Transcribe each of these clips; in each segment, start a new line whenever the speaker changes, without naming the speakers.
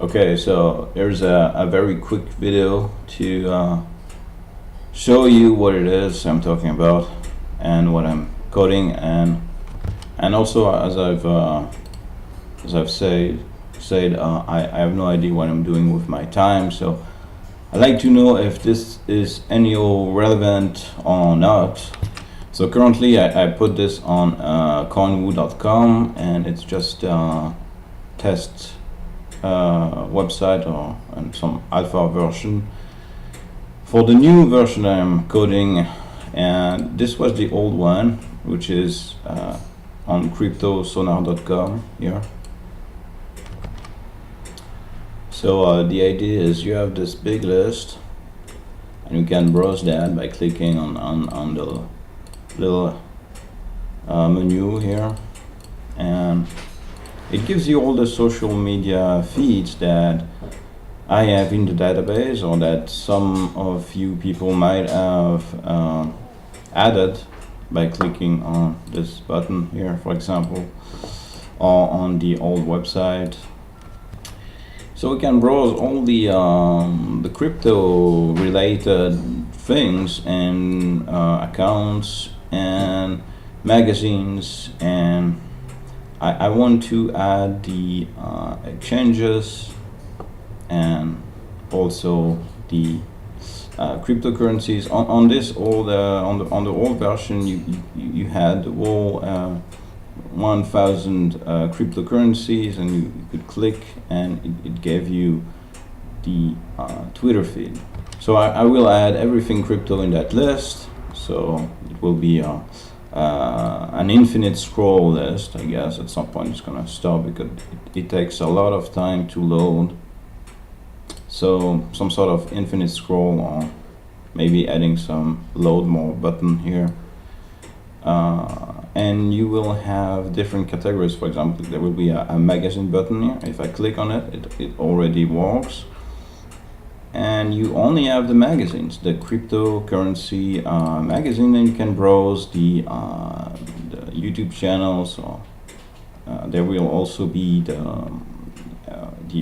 Okay, so here's a very quick video to show you what it is I'm talking about and what I'm coding, and also as I've said I have no idea what I'm doing with my time, so I'd like to know if this is any relevant or not. So currently I put this on coinwoo.com, and it's just test website or and some alpha version. For the new version I'm coding, and this was the old one, which is on cryptosonar.com here. So the idea is you have this big list, and you can browse that by clicking on the little menu here, and it gives you all the social media feeds that I have in the database, or that some of you people might have added by clicking on this button here, for example, or on the old website. So we can browse all the crypto related things and accounts and magazines, and I want to add the exchanges and also the cryptocurrencies. On this old on the old version, you had the whole 1,000 cryptocurrencies, and you could click and it gave you the Twitter feed. So I will add everything crypto in that list, so it will be an infinite scroll list. I guess at some point it's gonna stop because it takes a lot of time to load. So some sort of infinite scroll, or maybe adding some load more button here. And you will have different categories. For example, there will be a magazine button here. If I click on it, it already works. And you only have the magazines, the cryptocurrency magazine, and you can browse the YouTube channels. Or there will also be the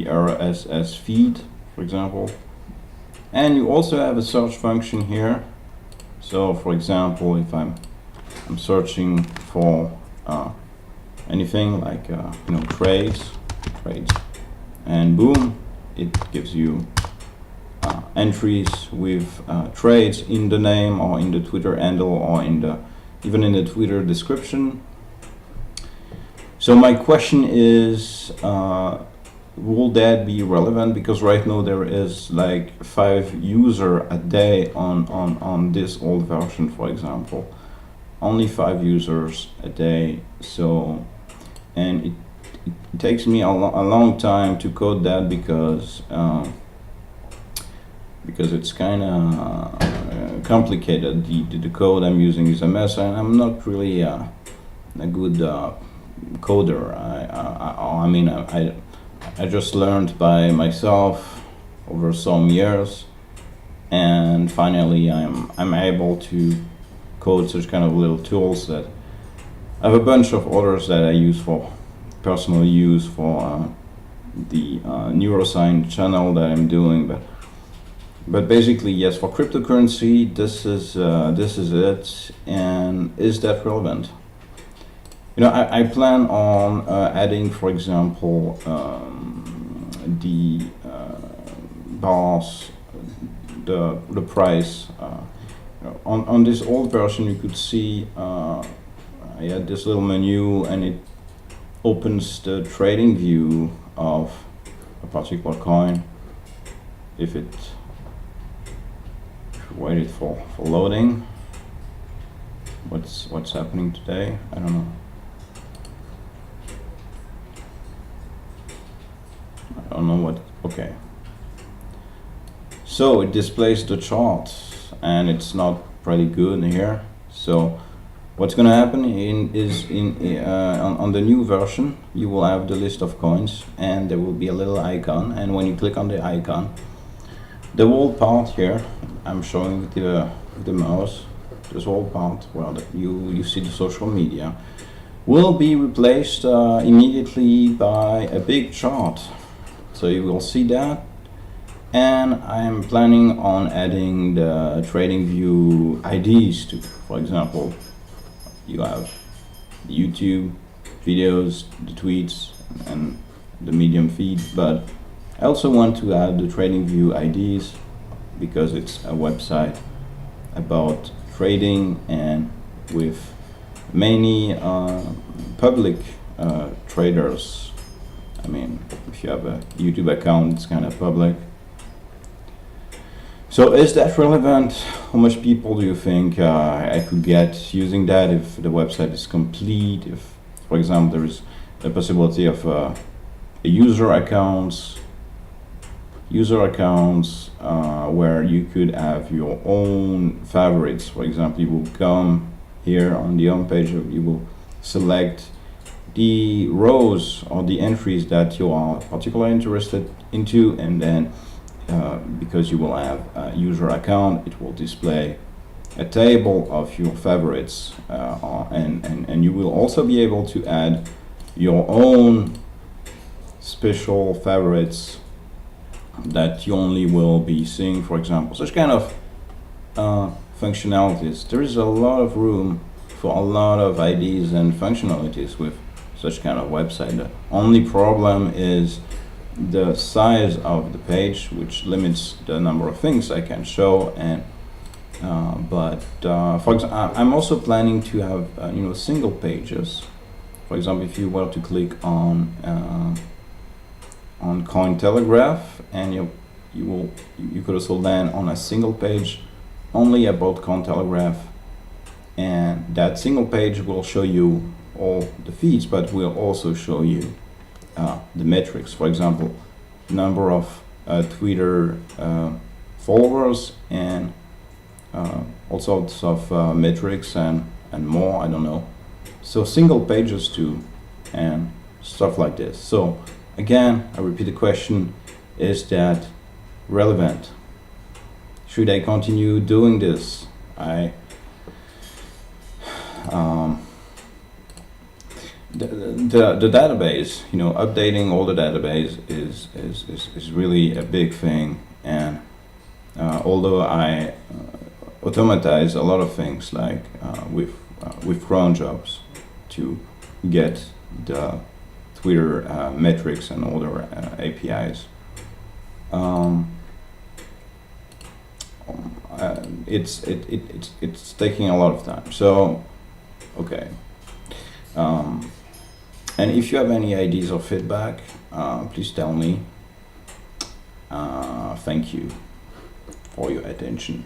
RSS feed, for example. And you also have a search function here. So, for example, if I'm searching for anything like trades, and boom, it gives you entries with trades in the name, or in the Twitter handle, or even in the Twitter description. So my question is, will that be relevant? Because right now there is like 5 users a day on this old version, for example. Only 5 users a day. So, and it takes me a long time to code that, because it's kind of complicated. The code I'm using is a mess, and I'm not really a good coder. I just learned by myself over some years, and finally I'm able to code such kind of little tools. That I have a bunch of others that I use for personal use for the neuroscience channel that I'm doing, but basically, yes, for cryptocurrency, this is it. And is that relevant? I plan on adding, for example, the bars, the price. On this old version, you could see I had this little menu, and it opens the trading view of a particular coin. If it waited for loading, what's happening today? I don't know. I don't know what. Okay. So it displays the chart, and it's not pretty good here. So what's gonna happen on the new version, you will have the list of coins, and there will be a little icon, and when you click on the icon, the whole part here I'm showing with the mouse, this whole part where you see the social media, will be replaced immediately by a big chart. So you will see that. And I'm planning on adding the TradingView IDs to, for example, you have the YouTube videos, the tweets, and the Medium feed, but I also want to add the TradingView IDs because it's a website about trading and with many public traders. I mean, if you have a YouTube account, it's kind of public. So is that relevant? How much people do you think I could get using that if the website is complete? If, for example, there is the possibility of a user accounts where you could have your own favorites. For example, you will come here on the home page, you will select the rows or the entries that you are particularly interested into, and then because you will have a user account, it will display a table of your favorites, and you will also be able to add your own special favorites that you only will be seeing, for example. Such kind of functionalities. There is a lot of room for a lot of IDs and functionalities with such kind of website. The only problem is the size of the page, which limits the number of things I can show. And for example, I'm also planning to have single pages. For example, if you were to click on Cointelegraph, and you could also land on a single page only about Cointelegraph, and that single page will show you all the feeds, but will also show you the metrics. For example, number of Twitter followers, and all sorts of metrics and more, I don't know. So single pages too, and stuff like this. So again, I repeat the question, is that relevant? Should I continue doing this? The database, updating all the database is really a big thing, and although I automatize a lot of things like with cron jobs to get the Twitter metrics and other APIs, it's taking a lot of time. So okay. And if you have any ideas or feedback, please tell me. Thank you for your attention.